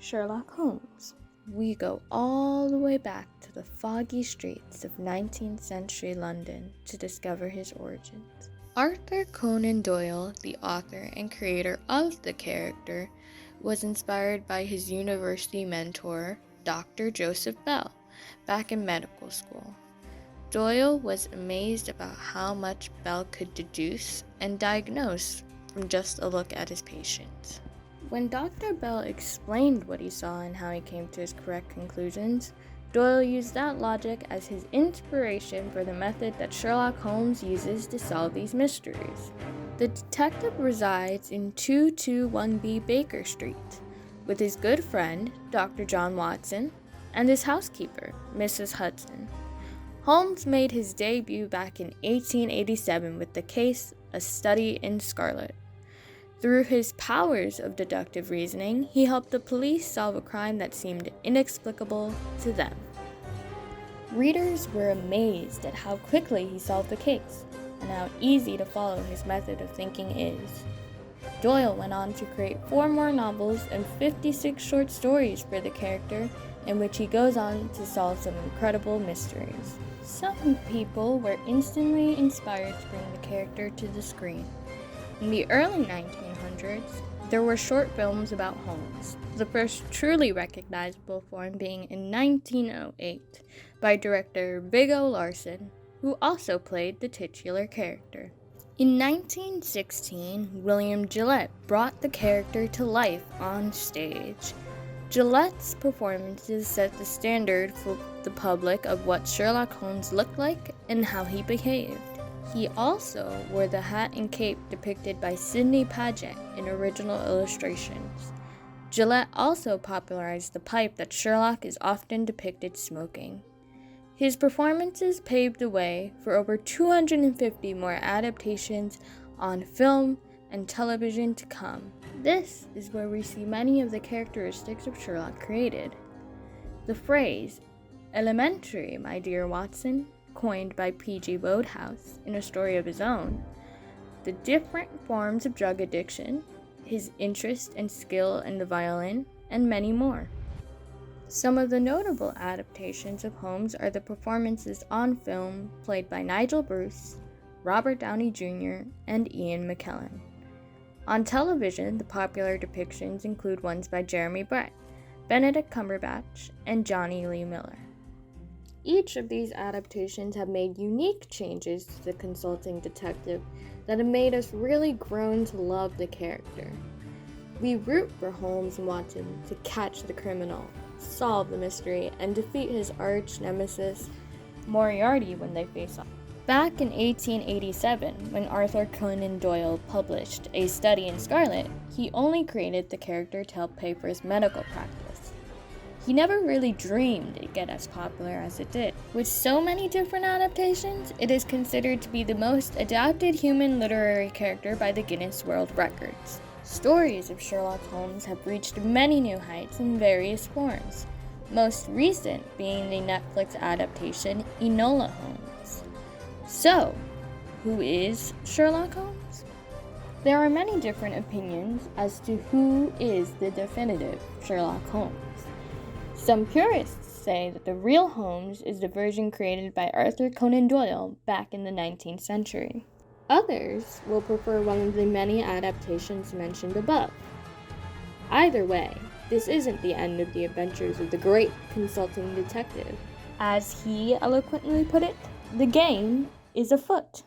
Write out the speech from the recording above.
Sherlock Holmes. We go all the way back to the foggy streets of 19th century London to discover his origins. Arthur Conan Doyle, the author and creator of the character, was inspired by his university mentor, Dr. Joseph Bell, back in medical school. Doyle was amazed about how much Bell could deduce and diagnose from just a look at his patients. When Dr. Bell explained what he saw and how he came to his correct conclusions, Doyle used that logic as his inspiration for the method that Sherlock Holmes uses to solve these mysteries. The detective resides in 221B Baker Street with his good friend, Dr. John Watson, and his housekeeper, Mrs. Hudson. Holmes made his debut back in 1887 with the case A Study in Scarlet. Through his powers of deductive reasoning, he helped the police solve a crime that seemed inexplicable to them. Readers were amazed at how quickly he solved the case, and how easy to follow his method of thinking is. Doyle went on to create 4 more novels and 56 short stories for the character, in which he goes on to solve some incredible mysteries. Some people were instantly inspired to bring the character to the screen. In the early 1900s, there were short films about Holmes, the first truly recognizable form being in 1908 by director Viggo Larsen, who also played the titular character. In 1916, William Gillette brought the character to life on stage. Gillette's performances set the standard for the public of what Sherlock Holmes looked like and how he behaved. He also wore the hat and cape depicted by Sidney Paget in original illustrations. Gillette also popularized the pipe that Sherlock is often depicted smoking. His performances paved the way for over 250 more adaptations on film and television to come. This is where we see many of the characteristics of Sherlock created. The phrase, "elementary, my dear Watson," coined by P.G. Wodehouse in a story of his own, the different forms of drug addiction, his interest and skill in the violin, and many more. Some of the notable adaptations of Holmes are the performances on film played by Nigel Bruce, Robert Downey Jr., and Ian McKellen. On television, the popular depictions include ones by Jeremy Brett, Benedict Cumberbatch, and Johnny Lee Miller. Each of these adaptations have made unique changes to the consulting detective that have made us really grown to love the character. We root for Holmes and Watson to catch the criminal, solve the mystery, and defeat his arch nemesis, Moriarty, when they face off. Back in 1887, when Arthur Conan Doyle published A Study in Scarlet, he only created the character to help pay for his medical practice. He never really dreamed it'd get as popular as it did. With so many different adaptations, it is considered to be the most adapted human literary character by the Guinness World Records. Stories of Sherlock Holmes have reached many new heights in various forms, most recent being the Netflix adaptation Enola Holmes. So, who is Sherlock Holmes? There are many different opinions as to who is the definitive Sherlock Holmes. Some purists say that the real Holmes is the version created by Arthur Conan Doyle back in the 19th century. Others will prefer one of the many adaptations mentioned above. Either way, this isn't the end of the adventures of the great consulting detective. As he eloquently put it, the game is afoot.